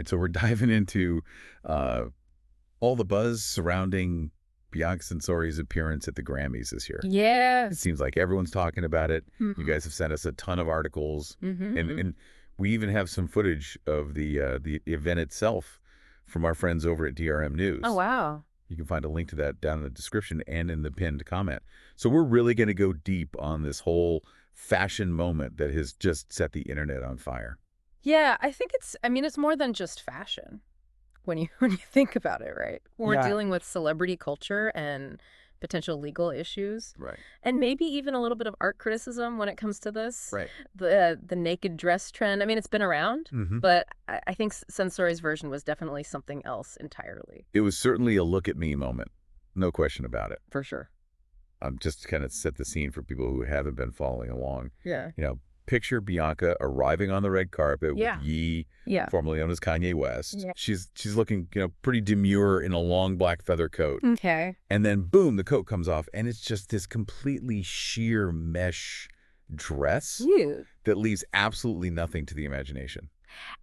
right, so we're diving into all the buzz surrounding Bianca Censori's appearance at the Grammys this year. Yeah. It seems like everyone's talking about it. Mm-hmm. You guys have sent us a ton of articles, Mm-hmm. and we even have some footage of the event itself from our friends over at DRM News. Oh, wow. You can find a link to that down in the description and in the pinned comment. So we're really going to go deep on this whole fashion moment that has just set the internet on fire. Yeah, I think it's more than just fashion when you think about it, right? We're dealing with celebrity culture and potential legal issues. Right. And maybe even a little bit of art criticism when it comes to this. Right. The naked dress trend. I mean, it's been around, but I think Censori's version was definitely something else entirely. It was certainly a look at me moment. No question about it. For sure. Just to kind of set the scene for people who haven't been following along. Yeah. Picture Bianca arriving on the red carpet with Ye, formerly known as Kanye West. Yeah. She's looking, pretty demure in a long black feather coat. Okay. And then boom, the coat comes off, and it's just this completely sheer mesh dress that leaves absolutely nothing to the imagination.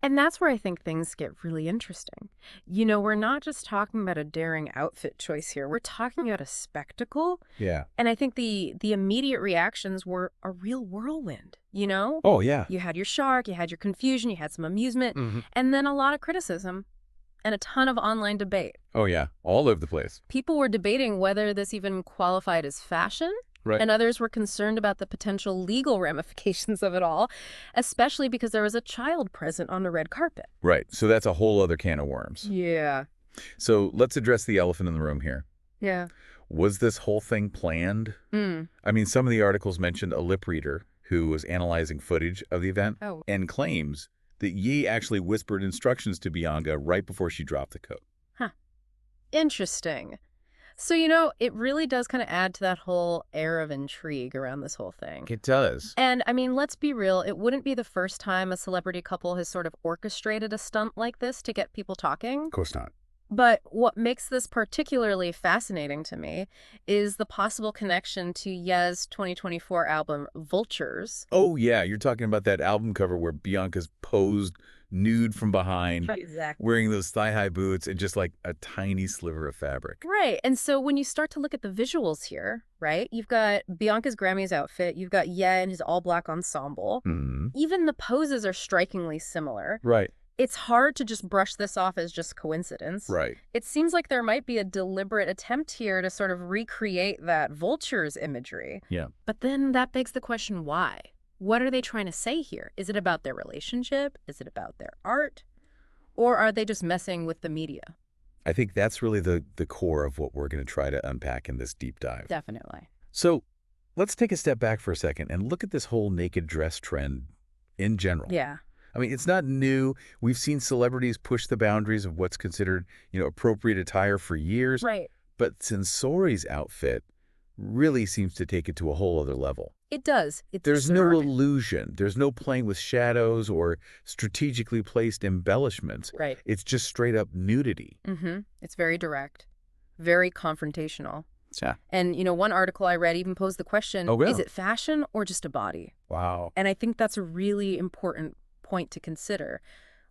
And that's where I think things get really interesting. We're not just talking about a daring outfit choice here. We're talking about a spectacle. Yeah. And I think the immediate reactions were a real whirlwind, Oh, yeah. You had your shock, you had your confusion, you had some amusement, and then a lot of criticism and a ton of online debate. Oh, yeah. All over the place. People were debating whether this even qualified as fashion. Right. And others were concerned about the potential legal ramifications of it all, especially because there was a child present on the red carpet. Right. So that's a whole other can of worms. Yeah. So let's address the elephant in the room here. Yeah. Was this whole thing planned? I mean, some of the articles mentioned a lip reader who was analyzing footage of the event and claims that Ye actually whispered instructions to Bianca right before she dropped the coat. Huh. Interesting. So, it really does kind of add to that whole air of intrigue around this whole thing. It does. And, I mean, let's be real. It wouldn't be the first time a celebrity couple has sort of orchestrated a stunt like this to get people talking. Of course not. But what makes this particularly fascinating to me is the possible connection to Ye's 2024 album, Vultures. Oh, yeah. You're talking about that album cover where Bianca's posed nude from behind, exactly, wearing those thigh-high boots and just like a tiny sliver of fabric. Right. And so when you start to look at the visuals here, right, you've got Bianca's Grammys outfit, you've got Ye and his all-black ensemble. Even the poses are strikingly similar. Right. It's hard to just brush this off as just coincidence. Right. It seems like there might be a deliberate attempt here to sort of recreate that Vultures imagery. Yeah. But then that begs the question, why? What are they trying to say here? Is it about their relationship? Is it about their art? Or are they just messing with the media? I think that's really the core of what we're going to try to unpack in this deep dive. Definitely. So let's take a step back for a second and look at this whole naked dress trend in general. Yeah. I mean, it's not new. We've seen celebrities push the boundaries of what's considered, appropriate attire for years. Right. But Censori's outfit really seems to take it to a whole other level. It does. There's no illusion. There's no playing with shadows or strategically placed embellishments. Right. It's just straight up nudity. It's very direct, very confrontational. Yeah. And, one article I read even posed the question, is it fashion or just a body? Wow. And I think that's a really important point to consider.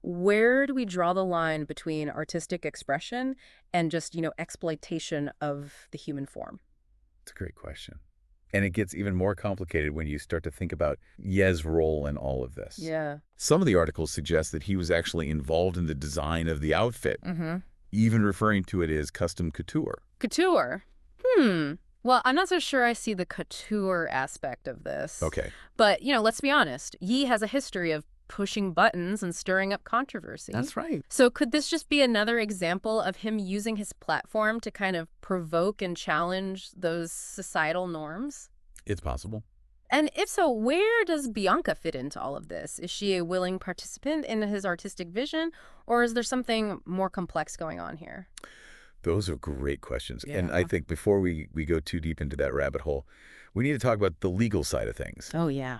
Where do we draw the line between artistic expression and just, exploitation of the human form? It's a great question. And it gets even more complicated when you start to think about Ye's role in all of this. Yeah. Some of the articles suggest that he was actually involved in the design of the outfit, even referring to it as custom couture. Couture? Well, I'm not so sure I see the couture aspect of this. Okay. But, let's be honest. Ye has a history of pushing buttons and stirring up controversy. That's right. So could this just be another example of him using his platform to kind of provoke and challenge those societal norms? It's possible. And if so, where does Bianca fit into all of this? Is she a willing participant in his artistic vision, or is there something more complex going on here? Those are great questions. Yeah. And I think before we go too deep into that rabbit hole, we need to talk about the legal side of things. Oh, yeah.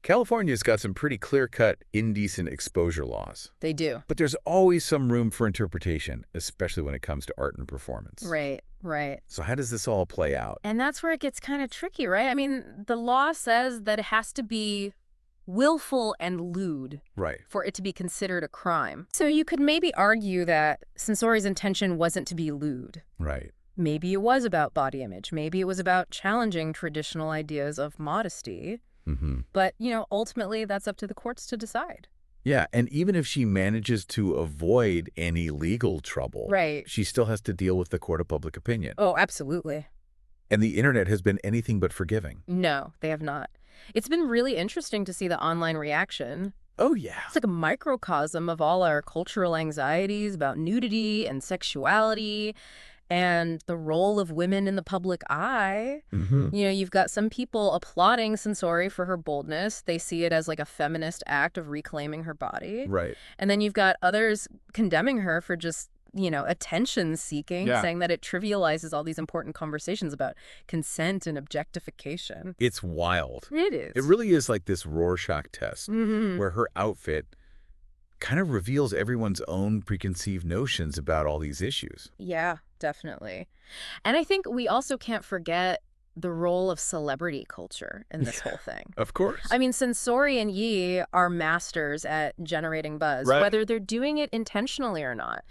California's got some pretty clear-cut indecent exposure laws. They do. But there's always some room for interpretation, especially when it comes to art and performance. Right, right. So how does this all play out? And that's where it gets kind of tricky, right? I mean, the law says that it has to be willful and lewd Right. for it to be considered a crime. So you could maybe argue that Censori's intention wasn't to be lewd. Right. Maybe it was about body image. Maybe it was about challenging traditional ideas of modesty. But, ultimately that's up to the courts to decide. Yeah, and even if she manages to avoid any legal trouble, right, she still has to deal with the court of public opinion. Oh, absolutely. And the internet has been anything but forgiving. No, they have not. It's been really interesting to see the online reaction. Oh, yeah. It's like a microcosm of all our cultural anxieties about nudity and sexuality and the role of women in the public eye. You've got some people applauding Censori for her boldness. They see it as like a feminist act of reclaiming her body. Right. And then you've got others condemning her for just, attention seeking, saying that it trivializes all these important conversations about consent and objectification. It's wild. It is. It really is like this Rorschach test where her outfit kind of reveals everyone's own preconceived notions about all these issues. Yeah, definitely. And I think we also can't forget the role of celebrity culture in this whole thing. Of course. I mean, Censori and Ye are masters at generating buzz, whether they're doing it intentionally or not.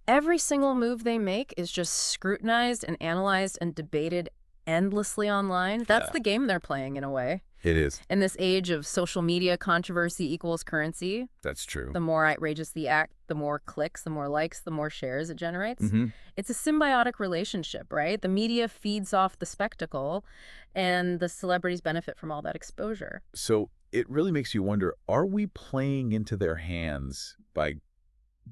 Every single move they make is just scrutinized and analyzed and debated endlessly online. That's the game they're playing in a way. It is. In this age of social media, controversy equals currency. That's true. The more outrageous the act, the more clicks, the more likes, the more shares it generates. It's a symbiotic relationship, right? The media feeds off the spectacle, and the celebrities benefit from all that exposure. So it really makes you wonder, are we playing into their hands by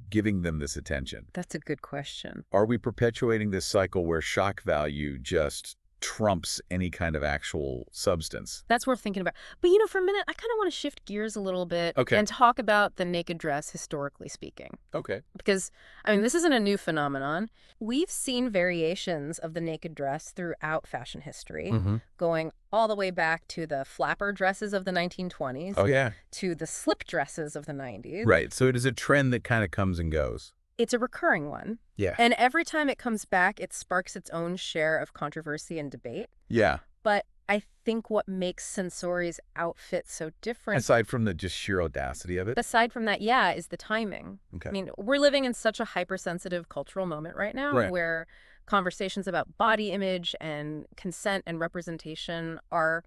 giving them this attention? That's a good question. Are we perpetuating this cycle where shock value just trumps any kind of actual substance? That's worth thinking about. But, for a minute, I kind of want to shift gears a little bit and talk about the naked dress, historically speaking. Okay. Because, this isn't a new phenomenon. We've seen variations of the naked dress throughout fashion history, going all the way back to the flapper dresses of the 1920s. Oh, yeah. To the slip dresses of the 90s. Right. So it is a trend that kind of comes and goes. It's a recurring one. Yeah. And every time it comes back, it sparks its own share of controversy and debate. Yeah. But I think what makes Censori's outfit so different, aside from the just sheer audacity of it, aside from that, is the timing. Okay. We're living in such a hypersensitive cultural moment right now where conversations about body image and consent and representation are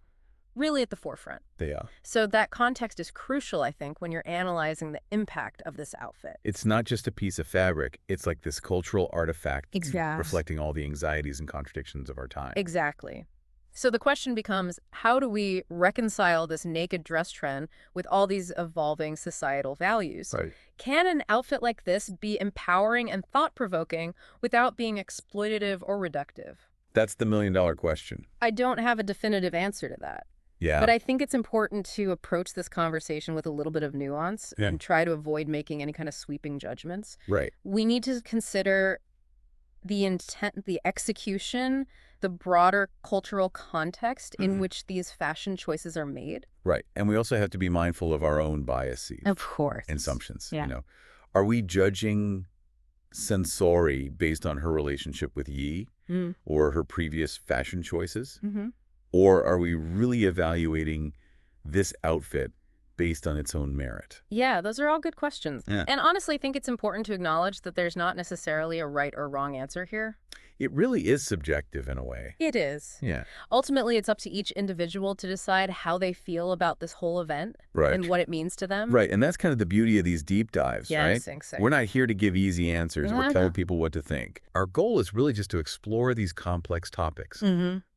really at the forefront. They are. So that context is crucial, I think, when you're analyzing the impact of this outfit. It's not just a piece of fabric. It's like this cultural artifact Exactly. reflecting all the anxieties and contradictions of our time. Exactly. So the question becomes, how do we reconcile this naked dress trend with all these evolving societal values? Right. Can an outfit like this be empowering and thought-provoking without being exploitative or reductive? That's the million-dollar question. I don't have a definitive answer to that. Yeah. But I think it's important to approach this conversation with a little bit of nuance and try to avoid making any kind of sweeping judgments. Right. We need to consider the intent, the execution, the broader cultural context in which these fashion choices are made. Right. And we also have to be mindful of our own biases. Of course. And assumptions. Yeah. Are we judging Censori based on her relationship with Ye or her previous fashion choices? Or are we really evaluating this outfit based on its own merit? Yeah, those are all good questions. Yeah. And honestly, I think it's important to acknowledge that there's not necessarily a right or wrong answer here. It really is subjective in a way. It is. Yeah. Ultimately, it's up to each individual to decide how they feel about this whole event and what it means to them. Right. And that's kind of the beauty of these deep dives, right? Exactly. We're not here to give easy answers or tell people what to think. Our goal is really just to explore these complex topics,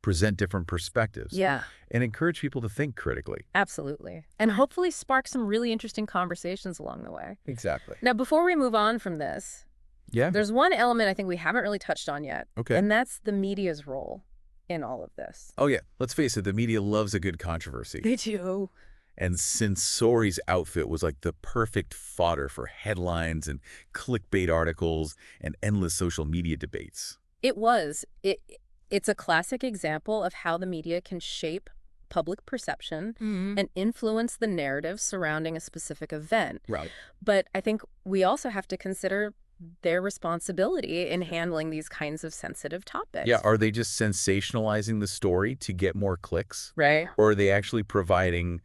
present different perspectives, and encourage people to think critically. Absolutely. And hopefully spark some really interesting conversations along the way. Exactly. Now, before we move on from this, there's one element I think we haven't really touched on yet. Okay. And that's the media's role in all of this. Oh, yeah. Let's face it, the media loves a good controversy. They do. And Censori's outfit was like the perfect fodder for headlines and clickbait articles and endless social media debates. It was. It's a classic example of how the media can shape public perception and influence the narrative surrounding a specific event. Right. But I think we also have to consider their responsibility in handling these kinds of sensitive topics. Yeah, are they just sensationalizing the story to get more clicks? Right. Or are they actually providing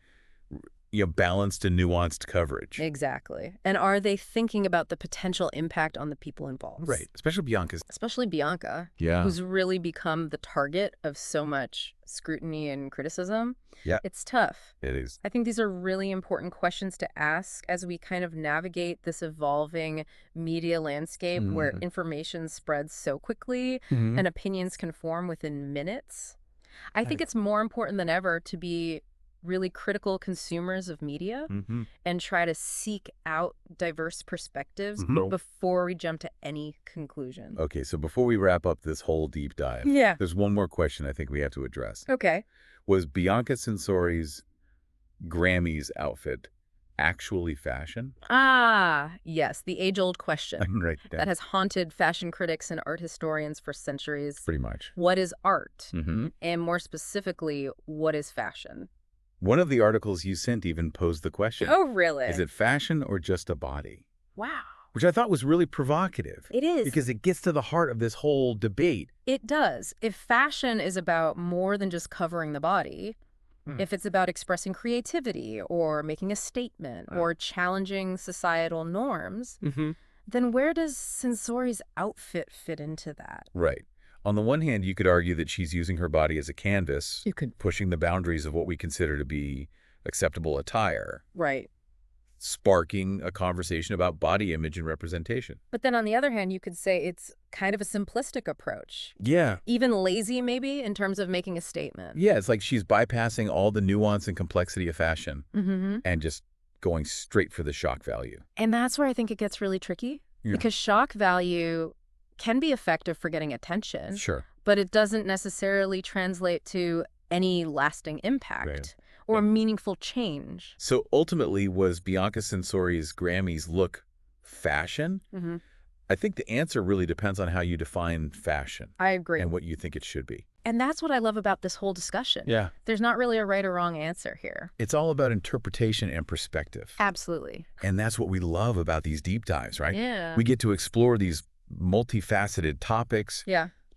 balanced and nuanced coverage. Exactly. And are they thinking about the potential impact on the people involved? Right. Especially Bianca. Yeah. Who's really become the target of so much scrutiny and criticism. Yeah. It's tough. It is. I think these are really important questions to ask as we kind of navigate this evolving media landscape where information spreads so quickly and opinions can form within minutes. I think it's more important than ever to be really critical consumers of media and try to seek out diverse perspectives before we jump to any conclusion. Okay, so before we wrap up this whole deep dive, there's one more question I think we have to address. Okay. Was Bianca Censori's Grammys outfit actually fashion? Ah, yes, the age-old question Right. that has haunted fashion critics and art historians for centuries. Pretty much. What is art? And more specifically, what is fashion? One of the articles you sent even posed the question. Oh, really? Is it fashion or just a body? Wow. Which I thought was really provocative. It is. Because it gets to the heart of this whole debate. It does. If fashion is about more than just covering the body, if it's about expressing creativity or making a statement or challenging societal norms, then where does Censori's outfit fit into that? Right. On the one hand, you could argue that she's using her body as a canvas, pushing the boundaries of what we consider to be acceptable attire. Right. Sparking a conversation about body image and representation. But then on the other hand, you could say it's kind of a simplistic approach. Yeah. Even lazy, maybe, in terms of making a statement. Yeah, it's like she's bypassing all the nuance and complexity of fashion and just going straight for the shock value. And that's where I think it gets really tricky. Because shock value can be effective for getting attention. Sure. But it doesn't necessarily translate to any lasting impact or meaningful change. So ultimately, was Bianca Censori's Grammys look fashion? I think the answer really depends on how you define fashion. I agree. And what you think it should be. And that's what I love about this whole discussion. Yeah. There's not really a right or wrong answer here. It's all about interpretation and perspective. Absolutely. And that's what we love about these deep dives, right? Yeah. We get to explore these multifaceted topics,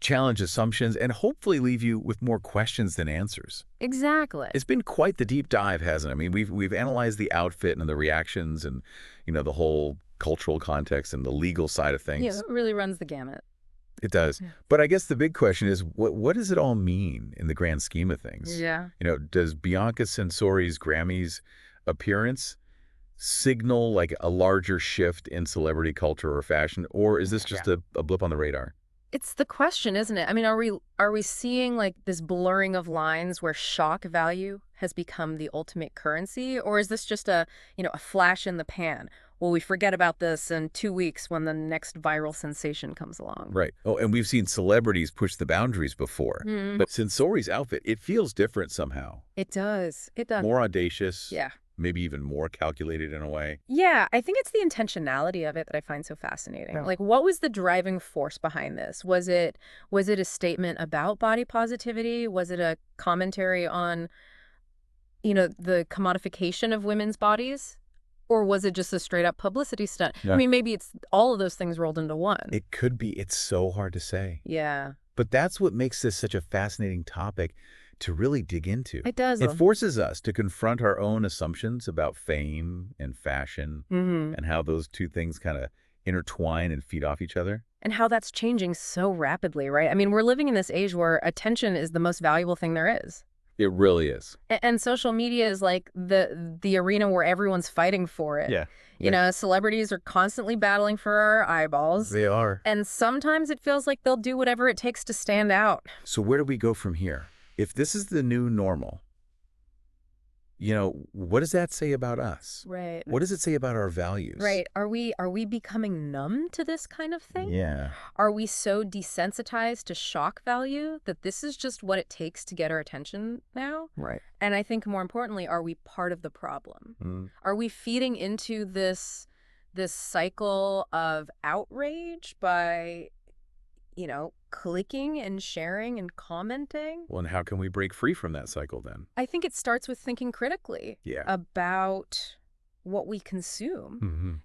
challenge assumptions, and hopefully leave you with more questions than answers. Exactly. It's been quite the deep dive, hasn't it? I mean, we've analyzed the outfit and the reactions and, the whole cultural context and the legal side of things. Yeah, it really runs the gamut. It does. Yeah. But I guess the big question is, what does it all mean in the grand scheme of things? Yeah. Does Bianca Censori's Grammys appearance signal like a larger shift in celebrity culture or fashion, or is this just a blip on the radar? It's the question, isn't it? I mean, are we seeing like this blurring of lines where shock value has become the ultimate currency, or is this just a flash in the pan? Well, we forget about this in 2 weeks when the next viral sensation comes along. Right. Oh, and we've seen celebrities push the boundaries before. But Censori's outfit, it feels different somehow. It does. It does. More audacious. Yeah. Maybe even more calculated in a way. Yeah, I think it's the intentionality of it that I find so fascinating. Yeah. Like, what was the driving force behind this? Was it a statement about body positivity? Was it a commentary on, the commodification of women's bodies? Or was it just a straight-up publicity stunt? Yeah. I mean, maybe it's all of those things rolled into one. It could be. It's so hard to say. Yeah. But that's what makes this such a fascinating topic to really dig into. It does. It forces us to confront our own assumptions about fame and fashion and how those two things kind of intertwine and feed off each other. And how that's changing so rapidly, right? I mean, we're living in this age where attention is the most valuable thing there is. It really is. And social media is like the arena where everyone's fighting for it. Yeah. Celebrities are constantly battling for our eyeballs. They are. And sometimes it feels like they'll do whatever it takes to stand out. So where do we go from here? If this is the new normal, what does that say about us? Right. What does it say about our values? Right. Are we becoming numb to this kind of thing? Yeah. Are we so desensitized to shock value that this is just what it takes to get our attention now? Right. And I think more importantly, are we part of the problem? Are we feeding into this cycle of outrage by clicking and sharing and commenting? Well, and how can we break free from that cycle then? I think it starts with thinking critically about what we consume.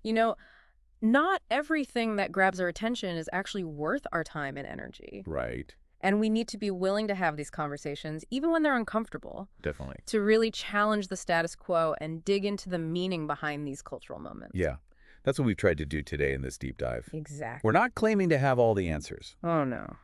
Not everything that grabs our attention is actually worth our time and energy. Right. And we need to be willing to have these conversations, even when they're uncomfortable. Definitely. To really challenge the status quo and dig into the meaning behind these cultural moments. Yeah. That's what we've tried to do today in this deep dive. Exactly. We're not claiming to have all the answers. Oh, no.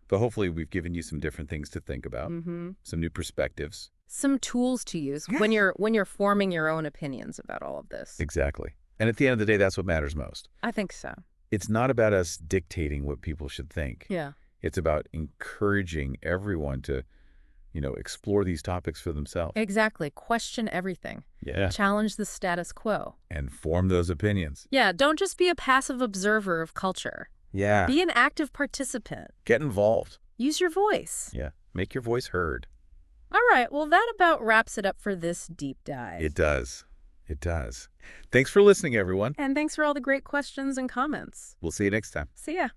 But hopefully we've given you some different things to think about, some new perspectives. Some tools to use when you're forming your own opinions about all of this. Exactly. And at the end of the day, that's what matters most. I think so. It's not about us dictating what people should think. Yeah. It's about encouraging everyone to, explore these topics for themselves. Exactly. Question everything. Yeah. Challenge the status quo. And form those opinions. Yeah. Don't just be a passive observer of culture. Yeah. Be an active participant. Get involved. Use your voice. Yeah. Make your voice heard. All right. Well, that about wraps it up for this deep dive. It does. It does. Thanks for listening, everyone. And thanks for all the great questions and comments. We'll see you next time. See ya.